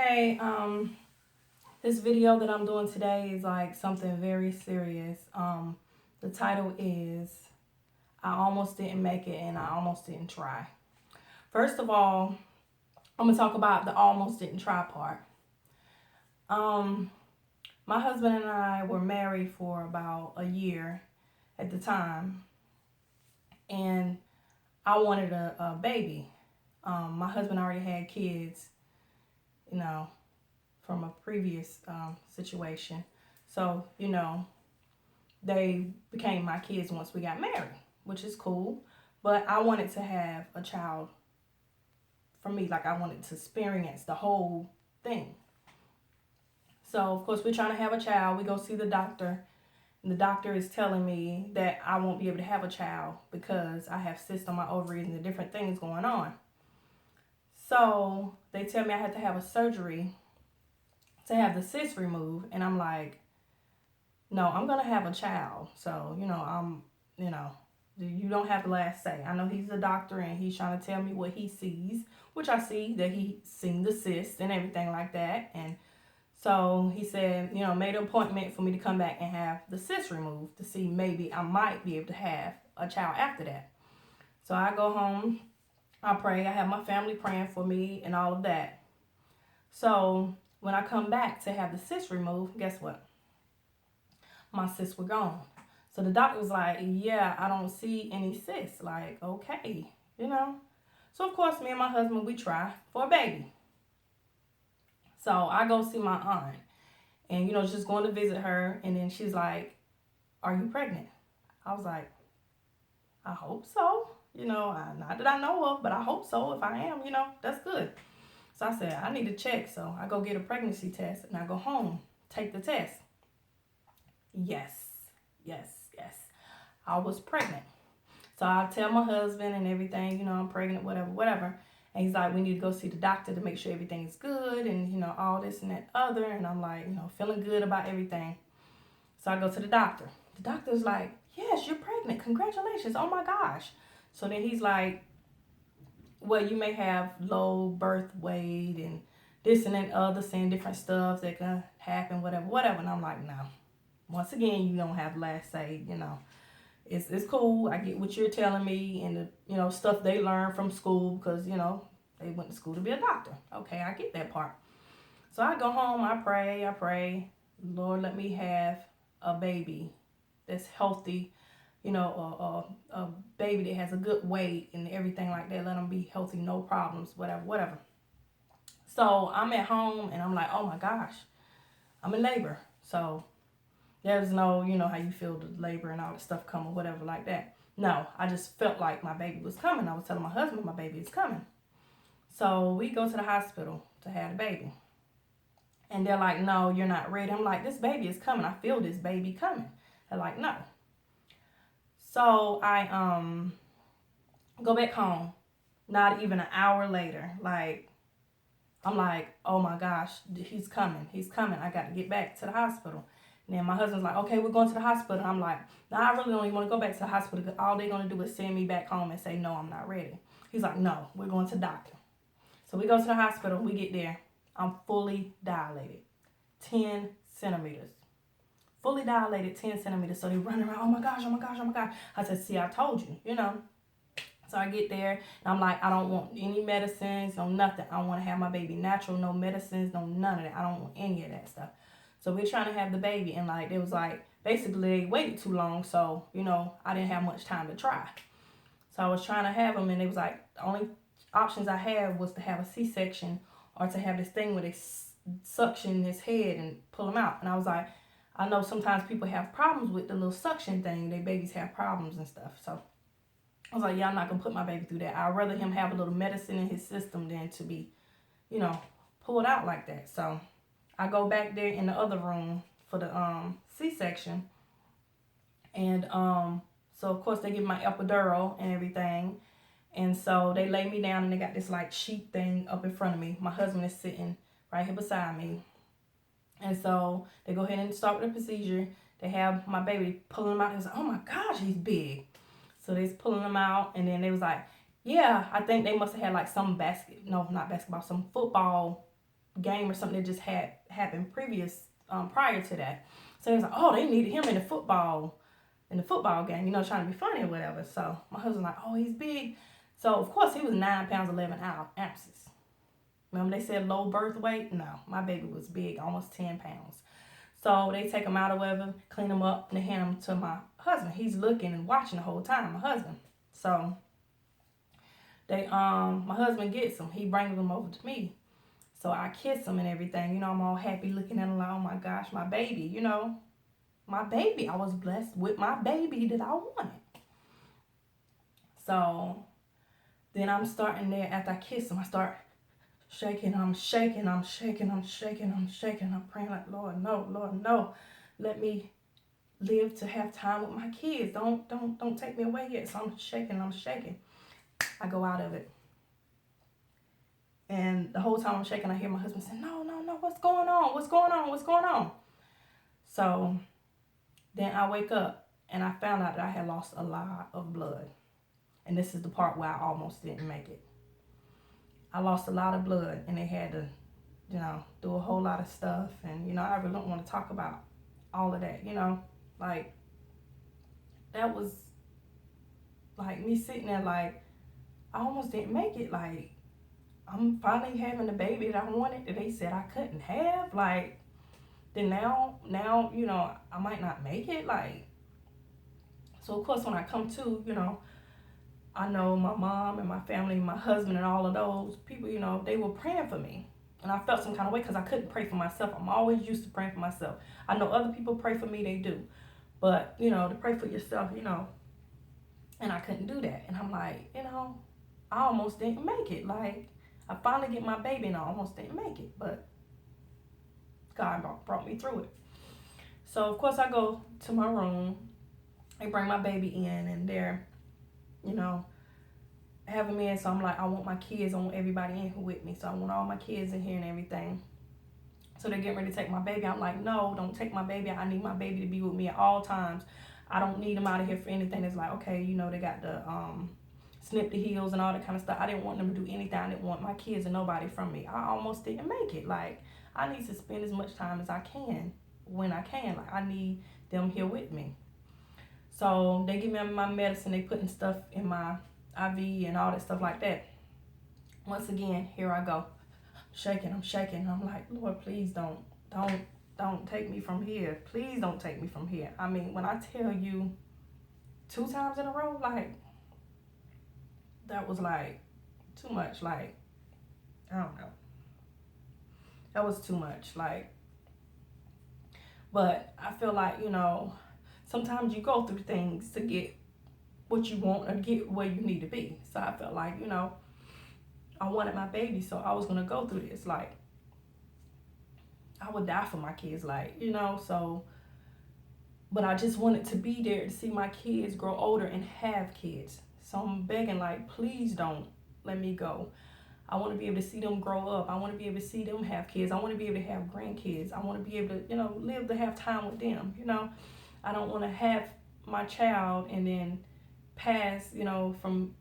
Hey, this video that I'm doing today is like something very serious. The title is I Almost Didn't Make It and I Almost Didn't Try. First of all, I'm gonna talk about the almost didn't try part. My husband and I were married for about a year at the time, and I wanted a baby. My husband already had kids, you know, from a previous situation. So, they became my kids once we got married, which is cool. But I wanted to have a child for me. Like, I wanted to experience the whole thing. So, of course, we're trying to have a child. We go see the doctor. And the doctor is telling me that I won't be able to have a child because I have cysts on my ovaries and the different things going on. So, they tell me I had to have a surgery to have the cyst removed. And I'm like, no, I'm going to have a child. So, you don't have the last say. I know he's a doctor and he's trying to tell me what he sees, which I see that he's seen the cyst and everything like that. And so he said, made an appointment for me to come back and have the cyst removed to see maybe I might be able to have a child after that. So I go home, I pray, I have my family praying for me and all of that. So when I come back to have the cyst removed, guess what? My cysts were gone. So the doctor was like, yeah, I don't see any cysts. Like, okay, So, of course, me and my husband, we try for a baby. So I go see my aunt and, just going to visit her. And then she's like, are you pregnant? I was like, I hope so. Not that I know of, but I hope so. If I am, that's good. So I said, I need to check. So I go get a pregnancy test and I go home, take the test. Yes. I was pregnant. So I tell my husband and everything, I'm pregnant, whatever. And he's like, we need to go see the doctor to make sure everything's good and, all this and that other. And I'm like, feeling good about everything. So I go to the doctor. The doctor's like, yes, you're pregnant. Congratulations. Oh my gosh. So then he's like, well, you may have low birth weight and this and that other, saying different stuff that can happen, whatever. And I'm like, no. Once again, you don't have the last say, It's cool. I get what you're telling me and the stuff they learned from school because, they went to school to be a doctor. Okay, I get that part. So I go home, I pray. Lord, let me have a baby that's healthy, a baby that has a good weight and everything like that. Let them be healthy, no problems, whatever. So I'm at home and I'm like, oh my gosh, I'm in labor. So there's no, how you feel the labor and all the stuff come or whatever like that. No, I just felt like my baby was coming. I was telling my husband my baby is coming. So we go to the hospital to have the baby. And they're like, no, you're not ready. I'm like, this baby is coming. I feel this baby coming. They're like, no. So I go back home. Not even an hour later. I'm like, oh my gosh, he's coming. I got to get back to the hospital. And then my husband's like, okay, we're going to the hospital. I'm like, no, I really don't even want to go back to the hospital because all they're going to do is send me back home and say, no, I'm not ready. He's like, no, we're going to the doctor. So we go to the hospital. We get there. I'm fully dilated. 10 centimeters. Fully dilated 10 centimeters. So they run around, oh my gosh. I said, see, I told you, So I get there and I'm like, I don't want any medicines, no nothing. I want to have my baby natural, no medicines, no none of that. I don't want any of that stuff. So we're trying to have the baby and it was basically they waited too long. So, I didn't have much time to try. So I was trying to have him and it was the only options I had was to have a C-section or to have this thing where they suction his head and pull him out. And I was like, I know sometimes people have problems with the little suction thing. Their babies have problems and stuff. So I was like, yeah, I'm not going to put my baby through that. I'd rather him have a little medicine in his system than to be, pulled out like that. So I go back there in the other room for the C-section. And so, of course, they give my epidural and everything. And so they lay me down and they got this sheet thing up in front of me. My husband is sitting right here beside me. And so they go ahead and start with the procedure. They have my baby pulling him out. He was like, oh my gosh, he's big. So they's pulling him out. And then they was like, yeah, I think they must have had some some football game or something that just had happened prior to that. So he was like, oh, they needed him in the football game, you know, trying to be funny or whatever. So my husband like, oh, he's big. So of course he was 9 pounds 11 ounces. Remember they said low birth weight? No, my baby was big, almost 10 pounds. So they take him out or whatever, clean him up, and they hand him to my husband. He's looking and watching the whole time, my husband. So my husband gets him. He brings him over to me. So I kiss him and everything. You know, I'm all happy looking at him like, oh my gosh, my baby, you know. My baby. I was blessed with my baby that I wanted. So then I'm starting there. After I kiss him, I start shaking. I'm shaking. I'm praying like, Lord, no. Let me live to have time with my kids. Don't take me away yet. So I'm shaking. I go out of it. And the whole time I'm shaking, I hear my husband say, no, what's going on? So then I wake up and I found out that I had lost a lot of blood. And this is the part where I almost didn't make it. I lost a lot of blood and they had to, you know, do a whole lot of stuff. And, you know, I really don't want to talk about all of that, you know. Like, that was like me sitting there like, I almost didn't make it. Like, I'm finally having the baby that I wanted that they said I couldn't have. Like, then now, you know, I might not make it. Like, so of course when I come to, you know, I know my mom and my family, my husband and all of those people, you know, they were praying for me. And I felt some kind of way because I couldn't pray for myself. I'm always used to praying for myself. I know other people pray for me, they do. But, you know, to pray for yourself, you know, and I couldn't do that. And I'm like, you know, I almost didn't make it. Like, I finally get my baby and I almost didn't make it. But God brought me through it. So, of course, I go to my room. They bring my baby in and they're, you know, having me in. So I'm like, I want my kids. I want everybody in here with me. So I want all my kids in here and everything. So they're getting ready to take my baby. I'm like, no, don't take my baby. I need my baby to be with me at all times. I don't need them out of here for anything. It's like, okay, you know, they got the snip the heels and all that kind of stuff. I didn't want them to do anything. I didn't want my kids and nobody from me. I almost didn't make it. Like, I need to spend as much time as I can when I can. Like, I need them here with me. So they give me my medicine. They putting stuff in my IV and all that stuff like that. Once again, here I go. I'm shaking. I'm like, Lord, please don't take me from here. Please don't take me from here. I mean, when I tell you 2 times in a row, like, that was like too much. Like, I don't know. That was too much. Like, but I feel like, you know, sometimes you go through things to get what you want or get where you need to be. So I felt like, you know, I wanted my baby, so I was going to go through this. Like, I would die for my kids, like, you know, so, but I just wanted to be there to see my kids grow older and have kids. So I'm begging, like, please don't let me go. I want to be able to see them grow up. I want to be able to see them have kids. I want to be able to have grandkids. I want to be able to, you know, live to have time with them, you know. I don't want to have my child and then pass, you know, from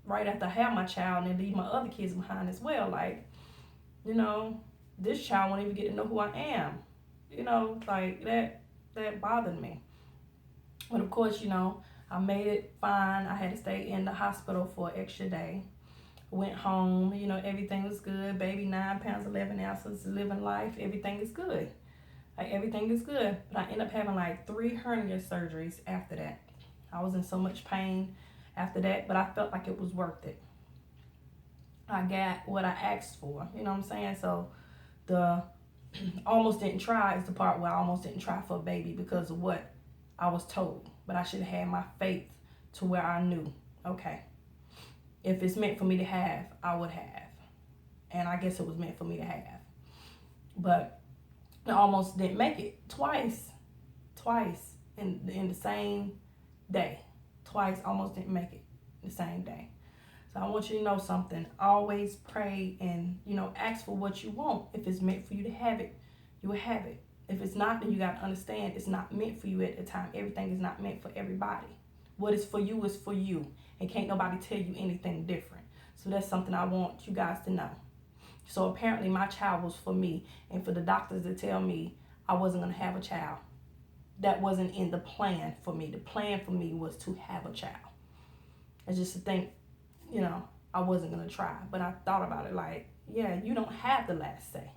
right after I have my child and then leave my other kids behind as well. Like, you know, this child won't even get to know who I am. You know, like, that bothered me. But of course, you know, I made it fine. I had to stay in the hospital for an extra day. Went home, you know, everything was good. Baby 9 pounds 11 ounces, living life. Everything is good. Like, everything is good. But I ended up having like 3 hernia surgeries after that. I was in so much pain after that, but I felt like it was worth it. I got what I asked for, you know what I'm saying? So the almost didn't try is the part where I almost didn't try for a baby because of what I was told. But I should have had my faith to where I knew, okay, if it's meant for me to have, I would have. And I guess it was meant for me to have. But I almost didn't make it twice in the same day. Twice, almost didn't make it the same day. So I want you to know something. Always pray and, you know, ask for what you want. If it's meant for you to have it, you will have it. If it's not, then you got to understand it's not meant for you at the time. Everything is not meant for everybody. What is for you is for you. And can't nobody tell you anything different. So that's something I want you guys to know. So apparently my child was for me, and for the doctors to tell me I wasn't going to have a child, that wasn't in the plan for me. The plan for me was to have a child. It's just to think, I wasn't going to try. But I thought about it like, yeah, you don't have the last say.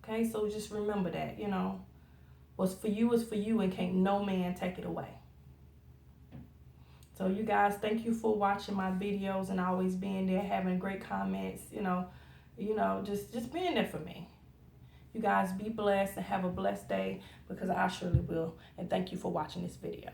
Okay, so just remember that, what's for you is for you, and can't no man take it away. So you guys, thank you for watching my videos and always being there, having great comments, just being there for me. You guys be blessed and have a blessed day, because I surely will. And thank you for watching this video.